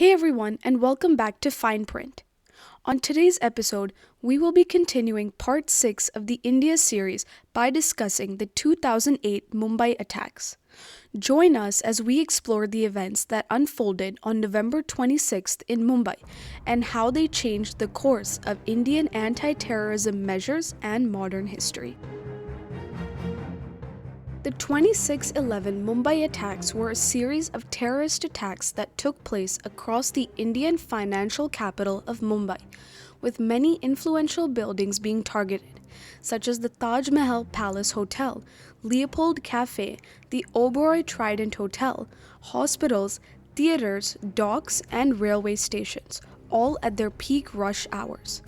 Hey everyone, and welcome back to Fine Print. On today's episode, we will be continuing part 6 of the India series by discussing the 2008 Mumbai attacks. Join us as we explore the events that unfolded on November 26th in Mumbai and how they changed the course of Indian anti-terrorism measures and modern history. The 26/11 Mumbai attacks were a series of terrorist attacks that took place across the Indian financial capital of Mumbai, with many influential buildings being targeted, such as the Taj Mahal Palace Hotel, Leopold Cafe, the Oberoi Trident Hotel, hospitals, theaters, docks, and railway stations, all at their peak rush hours.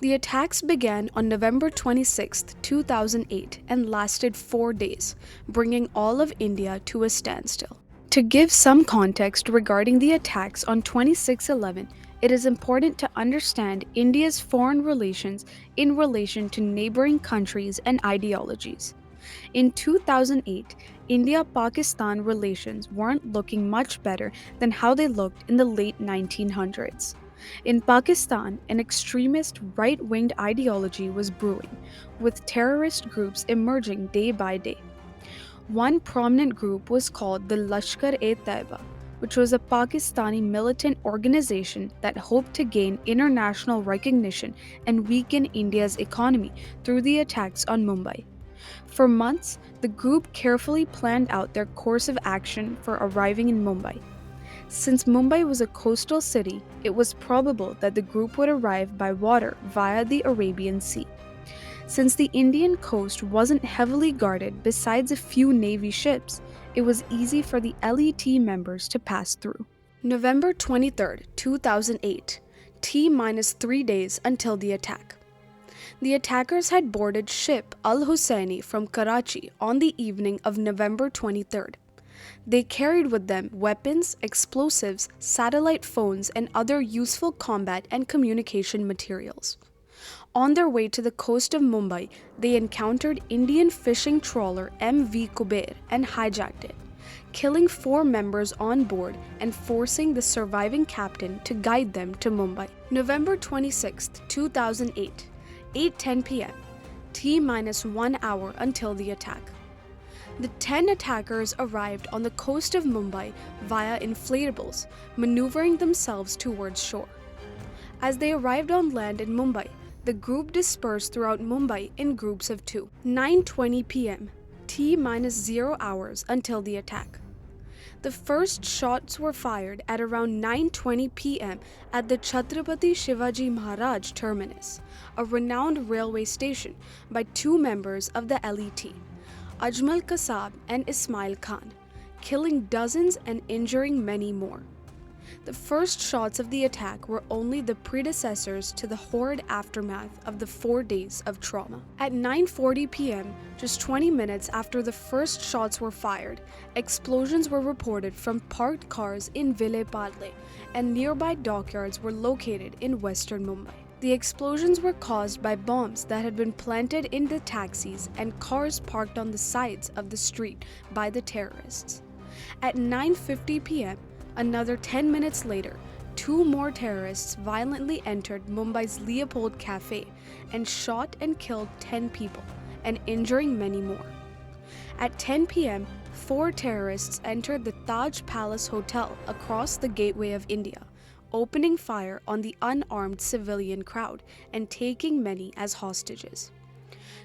The attacks began on November 26, 2008 and lasted 4 days, bringing all of India to a standstill. To give some context regarding the attacks on 26/11, it is important to understand India's foreign relations in relation to neighboring countries and ideologies. In 2008, India-Pakistan relations weren't looking much better than how they looked in the late 1900s. In Pakistan, an extremist right-winged ideology was brewing, with terrorist groups emerging day by day. One prominent group was called the Lashkar-e-Taiba, which was a Pakistani militant organization that hoped to gain international recognition and weaken India's economy through the attacks on Mumbai. For months, the group carefully planned out their course of action for arriving in Mumbai. Since Mumbai was a coastal city, it was probable that the group would arrive by water via the Arabian Sea. Since the Indian coast wasn't heavily guarded besides a few Navy ships, it was easy for the LET members to pass through. November 23, 2008, T-3 days until the attack. The attackers had boarded ship Al Husseini from Karachi on the evening of November 23rd. They carried with them weapons, explosives, satellite phones, and other useful combat and communication materials. On their way to the coast of Mumbai, they encountered Indian fishing trawler MV Kuber and hijacked it, killing 4 members on board and forcing the surviving captain to guide them to Mumbai. November 26, 2008, 8:10 p.m., T-1 hour until the attack. The 10 attackers arrived on the coast of Mumbai via inflatables, maneuvering themselves towards shore. As they arrived on land in Mumbai, the group dispersed throughout Mumbai in groups of 2. 9:20 p.m., T-0 hours until the attack. The first shots were fired at around 9:20 p.m. at the Chhatrapati Shivaji Maharaj terminus, a renowned railway station, by 2 members of the LET. Ajmal Kasab and Ismail Khan, killing dozens and injuring many more. The first shots of the attack were only the predecessors to the horrid aftermath of the 4 days of trauma. At 9:40 p.m., just 20 minutes after the first shots were fired, explosions were reported from parked cars in Vile Parle, and nearby dockyards were located in western Mumbai. The explosions were caused by bombs that had been planted in the taxis and cars parked on the sides of the street by the terrorists. At 9:50 p.m., another 10 minutes later, 2 more terrorists violently entered Mumbai's Leopold Cafe and shot and killed 10 people, and injuring many more. At 10 p.m., 4 terrorists entered the Taj Palace Hotel across the Gateway of India, opening fire on the unarmed civilian crowd and taking many as hostages.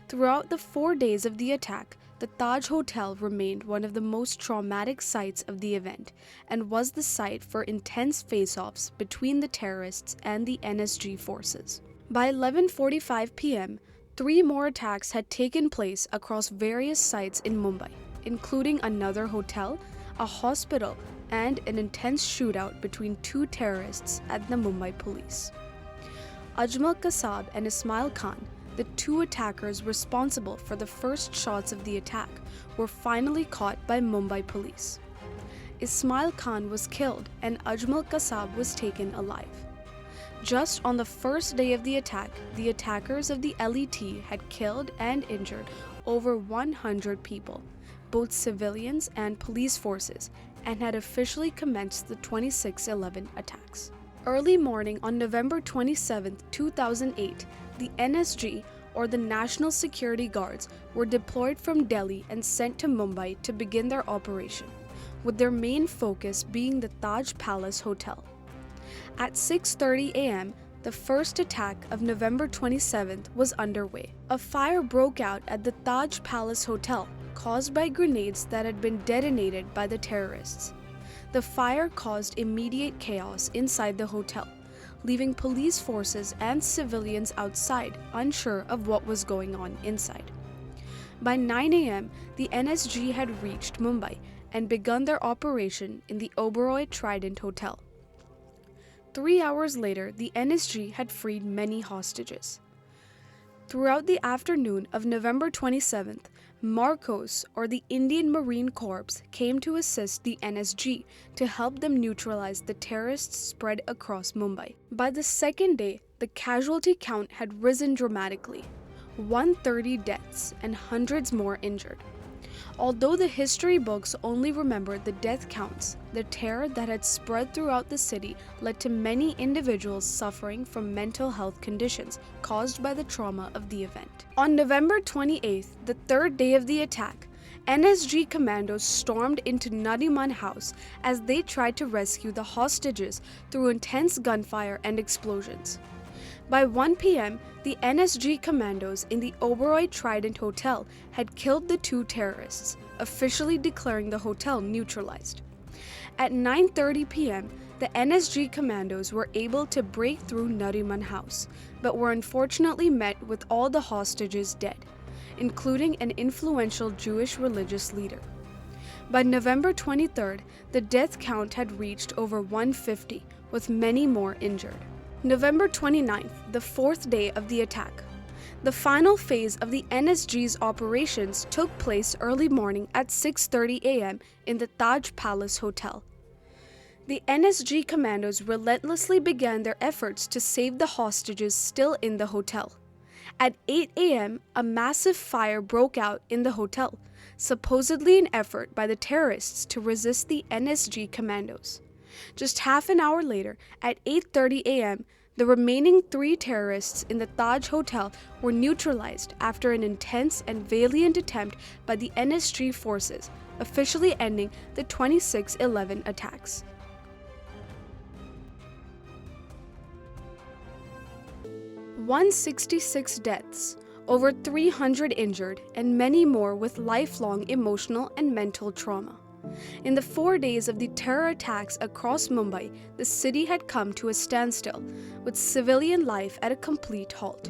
Throughout the 4 days of the attack, the Taj Hotel remained one of the most traumatic sites of the event and was the site for intense face-offs between the terrorists and the NSG forces. By 11:45 p.m., 3 more attacks had taken place across various sites in Mumbai, including another hotel, a hospital, and an intense shootout between 2 terrorists at the Mumbai police. Ajmal Kasab and Ismail Khan, the 2 attackers responsible for the first shots of the attack, were finally caught by Mumbai police. Ismail Khan was killed and Ajmal Kasab was taken alive. Just on the first day of the attack, the attackers of the LET had killed and injured over 100 people, both civilians and police forces, and had officially commenced the 26/11 attacks. Early morning on November 27, 2008, the NSG, or the National Security Guards, were deployed from Delhi and sent to Mumbai to begin their operation, with their main focus being the Taj Palace Hotel. At 6:30 a.m., the first attack of November 27th was underway. A fire broke out at the Taj Palace Hotel, caused by grenades that had been detonated by the terrorists. The fire caused immediate chaos inside the hotel, leaving police forces and civilians outside unsure of what was going on inside. By 9 a.m., the NSG had reached Mumbai and begun their operation in the Oberoi Trident Hotel. 3 hours later, the NSG had freed many hostages. Throughout the afternoon of November 27th, Marcos, or the Indian Marine Corps, came to assist the NSG to help them neutralize the terrorists spread across Mumbai. By the second day, the casualty count had risen dramatically, 130 deaths and hundreds more injured. Although the history books only remember the death counts, the terror that had spread throughout the city led to many individuals suffering from mental health conditions caused by the trauma of the event. On November 28th, the third day of the attack, NSG commandos stormed into Nariman House as they tried to rescue the hostages through intense gunfire and explosions. By 1 p.m., the NSG commandos in the Oberoi Trident Hotel had killed the two terrorists, officially declaring the hotel neutralized. At 9:30 p.m., the NSG commandos were able to break through Nariman House, but were unfortunately met with all the hostages dead, including an influential Jewish religious leader. By November 23rd, the death count had reached over 150, with many more injured. November 29th, the fourth day of the attack. The final phase of the NSG's operations took place early morning at 6:30 a.m. in the Taj Palace Hotel. The NSG commandos relentlessly began their efforts to save the hostages still in the hotel. At 8 a.m., a massive fire broke out in the hotel, supposedly an effort by the terrorists to resist the NSG commandos. Just half an hour later, at 8:30 a.m., the remaining 3 terrorists in the Taj Hotel were neutralized after an intense and valiant attempt by the NSG forces, officially ending the 26/11 attacks. "166 deaths, over 300 injured, and many more with lifelong emotional and mental trauma. In the 4 days of the terror attacks across Mumbai, the city had come to a standstill, with civilian life at a complete halt.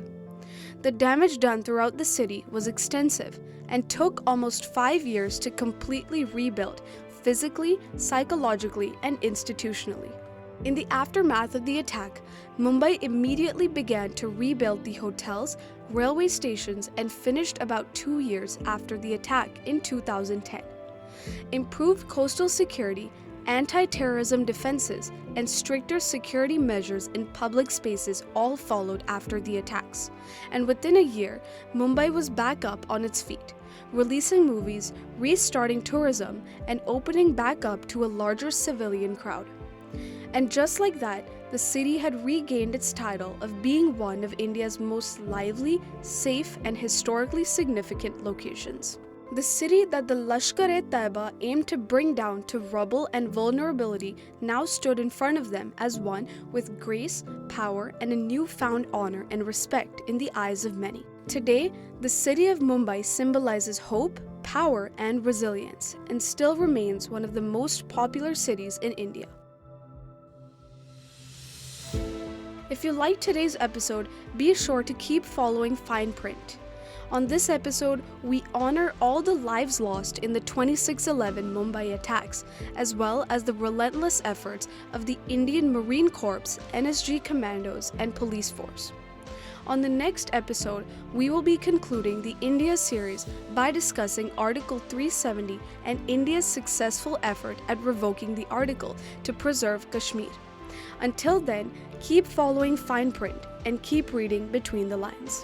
The damage done throughout the city was extensive and took almost 5 years to completely rebuild, physically, psychologically, and institutionally. In the aftermath of the attack, Mumbai immediately began to rebuild the hotels, railway stations, and finished about 2 years after the attack in 2010. Improved coastal security, anti-terrorism defenses, and stricter security measures in public spaces all followed after the attacks. And within a year, Mumbai was back up on its feet, releasing movies, restarting tourism, and opening back up to a larger civilian crowd. And just like that, the city had regained its title of being one of India's most lively, safe, and historically significant locations. The city that the Lashkar-e-Taiba aimed to bring down to rubble and vulnerability now stood in front of them as one with grace, power, and a newfound honor and respect in the eyes of many. Today, the city of Mumbai symbolizes hope, power, and resilience, and still remains one of the most popular cities in India. If you liked today's episode, be sure to keep following Fine Print. On this episode, we honor all the lives lost in the 26/11 Mumbai attacks, as well as the relentless efforts of the Indian Marine Corps, NSG commandos, and police force. On the next episode, we will be concluding the India series by discussing Article 370 and India's successful effort at revoking the article to preserve Kashmir. Until then, keep following Fine Print and keep reading between the lines.